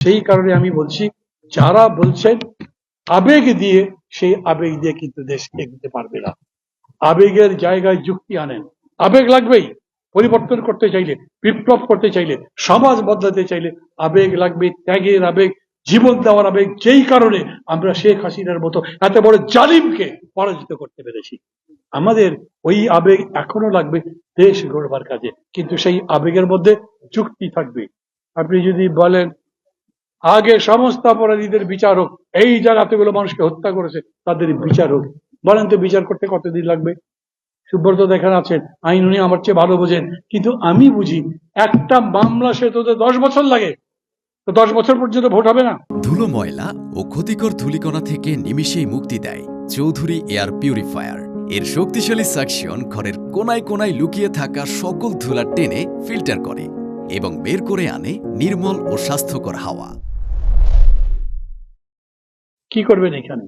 সেই কারণে আমি বলছি, যারা বলছেন আবেগ দিয়ে, সেই আবেগ দিয়ে কিন্তু দেশ এগোতে পারবে না। আবেগের জায়গায় যুক্তি আনেন। আবেগ লাগবেই, পরিবর্তন করতে চাইলে, বিপ্লব করতে চাইলে, সমাজ বদলাতে চাইলে আবেগ লাগবে, ত্যাগের আবেগ, জীবন দেওয়ার আবেগ। যেই কারণে আমরা শেখ হাসিনার মতো এত বড় জালিমকে পরাজিত করতে পেরেছি। আমাদের ওই আবেগ এখনো লাগবে দেশ গড়বার কাজে, কিন্তু সেই আবেগের মধ্যে যুক্তি থাকবে। আপনি যদি বলেন আগে সমস্ত অপরাধীদের বিচার হোক, এই যারা এতগুলো মানুষকে হত্যা করেছে তাদের বিচার হোক, বলেন তো বিচার করতে কতদিন লাগবে? সুব্রত দেখেন আছেন, আইন উনি আমার চেয়ে ভালো বোঝেন, কিন্তু আমি বুঝি একটা মামলা সে তো 10 বছর লাগে, তো 10 বছর পর্যন্ত ভোট হবে না? ধুলো, ময়লা ও ক্ষতিকর ধূলিকণা থেকে নিমিষেই মুক্তি দেয় চৌধুরী এয়ার পিউরিফায়ার। এর শক্তিশালী সাকশন ঘরের কোনায় কোনায় লুকিয়ে থাকা সকল ধুলা টেনে ফিল্টার করে এবং বের করে আনে নির্মল ও স্বাস্থ্যকর হাওয়া। কি করবেন এখানে?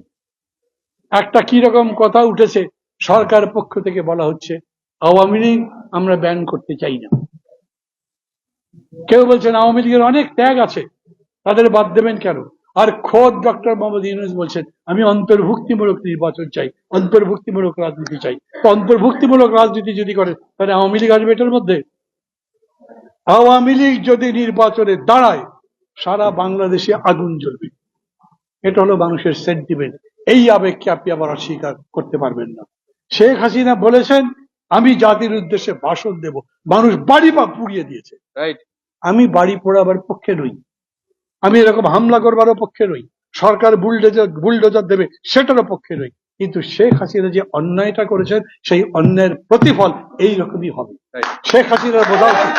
একটা কি রকম কথা উঠেছে, সরকার পক্ষ থেকে বলা হচ্ছে আওয়ামী লীগ আমরা ব্যান করতে চাই না। কেউ বলছেন আওয়ামী লীগের অনেক ত্যাগ আছে, তাদের বাদ দেবেন কেন? আর খোদ ডক্টর মোহাম্মদ ইউনূস বলছেন আমি অন্তর্ভুক্তিমূলক নির্বাচন চাই, অন্তর্ভুক্তিমূলক রাজনীতি চাই। তো অন্তর্ভুক্তিমূলক রাজনীতি যদি করে তাহলে আওয়ামী লীগ আসবে এটার মধ্যে? আওয়ামী লীগ যদি নির্বাচনে দাঁড়ায় সারা বাংলাদেশে আগুন জ্বলবে। এটা হলো মানুষের সেন্টিমেন্ট। এই আবেগকে আপনি আবার অস্বীকার করতে পারবেন না। শেখ হাসিনা বলেছেন আমি জাতির উদ্দেশ্যে ভাষণ দেব, মানুষ বাড়ি পুড়িয়ে দিয়েছে। রাইট, আমি বাড়ি পোড়াবার পক্ষে নই, আমি এরকম হামলা করবারও পক্ষে নই, সরকার বুলডোজার দেবে সেটারও পক্ষে নই, কিন্তু শেখ হাসিনা যে অন্যায়টা করেছেন সেই অন্যায়ের প্রতিফল এইরকমই হবে। শেখ হাসিনার বোঝা উচিত,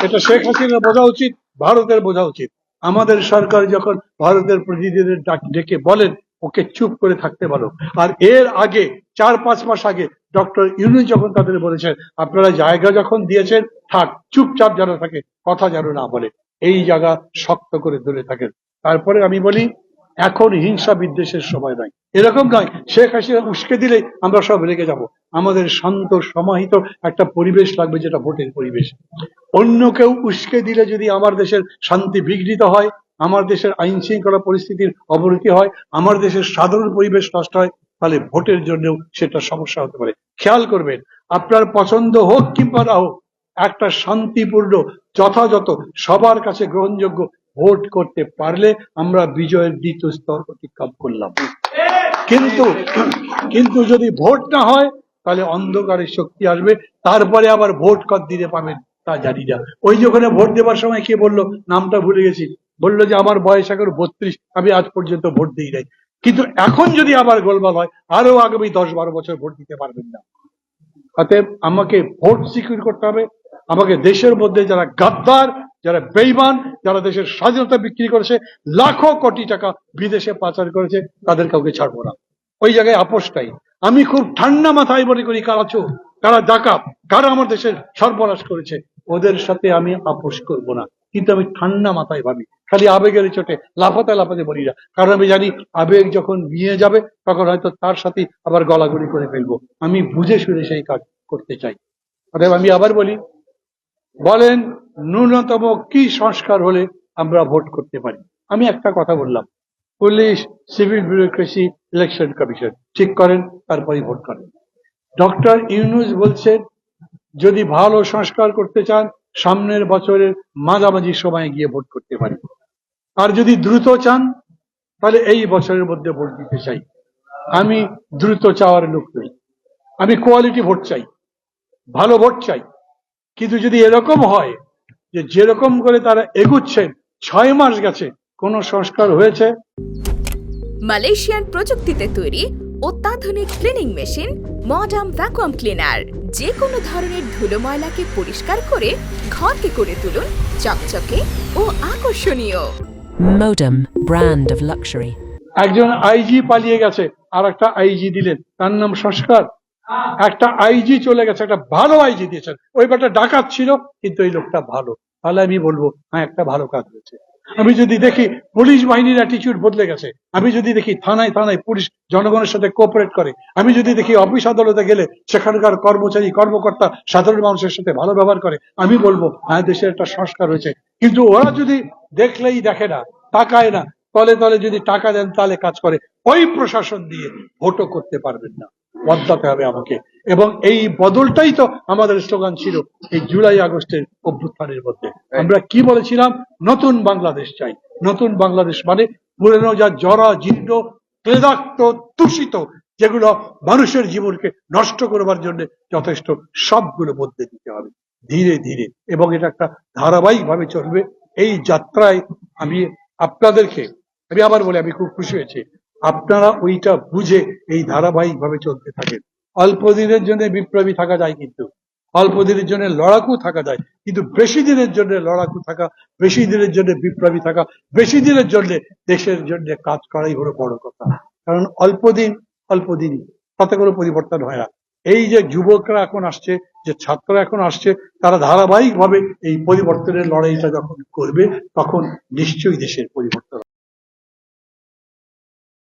এটা শেখ হাসিনার বোঝা উচিত, ভারতের বোঝা উচিত। আমাদের সরকার যখন ভারতের প্রতিনিধিদের ডেকে বলেন ওকে চুপ করে থাকতে বলো, আর এর আগে 4-5 মাস আগে ডক্টর ইউনূস যখন তাদের বলেছেন আপনারা জায়গা যখন দিয়েছেন থাক, চুপচাপ যেন থাকে, কথা যেন না বলে, এই জায়গা শক্ত করে ধরে থাকেন। তারপরে আমি বলি এখন হিংসা বিদ্বেষের সময় নয়, এরকম নয় শেখ হাসিনা উস্কে দিলে আমরা সব রেগে যাব। আমাদের শান্ত সমাহিত একটা পরিবেশ লাগবে, যেটা ভোটের পরিবেশ। অন্য কেউ উস্কে দিলে যদি আমার দেশের শান্তি বিঘ্নিত হয়, আমার দেশের আইন শৃঙ্খলা পরিস্থিতির অবনতি হয়, আমার দেশের সাধারণ পরিবেশ নষ্ট হয়, তাহলে ভোটের জন্যও সেটা সমস্যা হতে পারে। খেয়াল করবেন, আপনার পছন্দ হোক কিংবা না হোক, একটা শান্তিপূর্ণ যথাযথ সবার কাছে গ্রহণযোগ্য ভোট করতে পারলে আমরা বিজয়ের দ্বিতীয় স্তর অতিক্রম করলাম। কিন্তু যদি ভোট না হয় তাহলে অন্ধকারের শক্তি আসবে, তারপরে আবার ভোট কত দিতে পাবেন তা জানি না। ওই যে ওখানে ভোট দেবার সময় কে বললো, নামটা ভুলে গেছি, বললো যে আমার বয়স এখন 32, আমি আজ পর্যন্ত ভোট দিই নাই। কিন্তু এখন যদি আবার গোলমাল হয় আরো আগামী 10-12 বছর ভোট দিতে পারবেন না। অতএব আমাকে ভোট সিকিউর করতে হবে। আমাকে দেশের মধ্যে যারা গাদ্দার, যারা বেঈমান, যারা দেশের স্বাধীনতা বিক্রি করেছে, লাখো কোটি টাকা বিদেশে পাচার করেছে, তাদের কাউকে ছাড়বো না। ওই জায়গায় আপোষটাই আমি খুব ঠান্ডা মাথায় মনে করি, কারা চোর, কারা ডাকাত, কারা আমার দেশের সর্বনাশ করেছে, ওদের সাথে আমি আপোষ করব না। কিন্তু আমি ঠান্ডা মাথায় ভাবি, খালি আবেগের চোটে লাফাতে লাফাতে বলি না, কারণ আমি জানি আবেগ যখন নিয়ে যাবে তখন হয়তো তার সাথে আবার গলাগলি করে ফেলবো। আমি বুঝে শুনে সেই কাজ করতে চাই। অতএব আমি আবার বলি, বলেন ন্যূনতম কি সংস্কার হলে আমরা ভোট করতে পারি? আমি একটা কথা বললাম, police, civil bureaucracy, election commission ঠিক করেন, তারপরে ভোট করেন। ডক্টর ইউনূস বলছেন যদি ভালো সংস্কার করতে চান সামনের বছরের মাঝামাঝি সময়ে গিয়ে ভোট করতে পারি, আর যদি দ্রুত চান তাহলে এই বছরের মধ্যে ভোট দিতে চাই। আমি দ্রুত চাওয়ার লোক নই, আমি কোয়ালিটি ভোট চাই, ভালো ভোট চাই। কিন্তু যদি এরকম হয় যে যেরকম করে তারা এগুচ্ছেন, 6 মাস গেছে, কোন সংস্কার হয়েছে? মালয়েশিয়ান প্রযুক্তিতে তৈরি অত্যাধুনিক cleaning machine modern vacuum cleaner যে কোনো ধরনের ধুলো ময়লাকে পরিষ্কার করে ঘরকে করে তুলুন চকচকে ও আকর্ষণীয়। Modem, brand of luxury. একজন আইজি পালিয়ে গেছে, আর একটা আইজি দিলেন, তার নাম সংস্কার? একটা আইজি চলে গেছে, একটা ভালো আইজি দিয়েছেন, ওই ব্যাপারটা ডাকাত ছিল কিন্তু এই লোকটা ভালো, তাহলে আমি বলবো হ্যাঁ একটা ভালো কাজ হয়েছে। আমি যদি দেখি পুলিশ বাহিনীর অ্যাটিটিউড বদলে গেছে, আমি যদি দেখি থানায় থানায় পুলিশ জনগণের সাথে কোঅপারেট করে, আমি যদি দেখি অফিস আদালতে গেলে সেখানকার কর্মচারী কর্মকর্তা সাধারণ মানুষের সাথে ভালো ব্যবহার করে, আমি বলবো হ্যাঁ দেশের একটা সংস্কার হয়েছে। কিন্তু ওরা যদি দেখলেই দেখে না, তাকায় না, তলে তলে যদি টাকা দেন তাহলে কাজ করে, ওই প্রশাসন দিয়ে ভোটও করতে পারবেন না। বদলাতে হবে আমাকে, এবং এই বদলটাই তো আমাদের স্লোগান ছিল এই জুলাই আগস্টের অভ্যুত্থানের মধ্যে। আমরা কি বলেছিলাম? নতুন বাংলাদেশ চাই। নতুন বাংলাদেশ মানে পুরনো যা জরা জীর্ণ ক্লেদাক্ত দূষিত, যেগুলো মানুষের জীবনকে নষ্ট করবার জন্য যথেষ্ট, সবগুলো বদলে দিতে হবে ধীরে ধীরে, এবং এটা একটা ধারাবাহিক ভাবে চলবে। এই যাত্রায় আমি আপনাদেরকে, আমি আবার বলি, আমি খুব খুশি হয়েছি আপনারা ওইটা বুঝে এই ধারাবাহিক ভাবে চলতে থাকেন। অল্প দিনের জন্য বিপ্লবী থাকা যায়, কিন্তু অল্প দিনের জন্য লড়াকু থাকা যায়, কিন্তু বেশি দিনের জন্য লড়াকু থাকা, বেশি দিনের জন্য বিপ্লবী থাকা, বেশি দিনের জন্য দেশের জন্য কাজ করাই হলো বড় কথা। কারণ অল্প দিনই, তাতে কোনো পরিবর্তন হয় না। এই যে যুবকরা এখন আসছে, যে ছাত্ররা এখন আসছে, তারা ধারাবাহিক ভাবে এই পরিবর্তনের লড়াইটা যখন করবে, তখন নিশ্চয়ই দেশের পরিবর্তন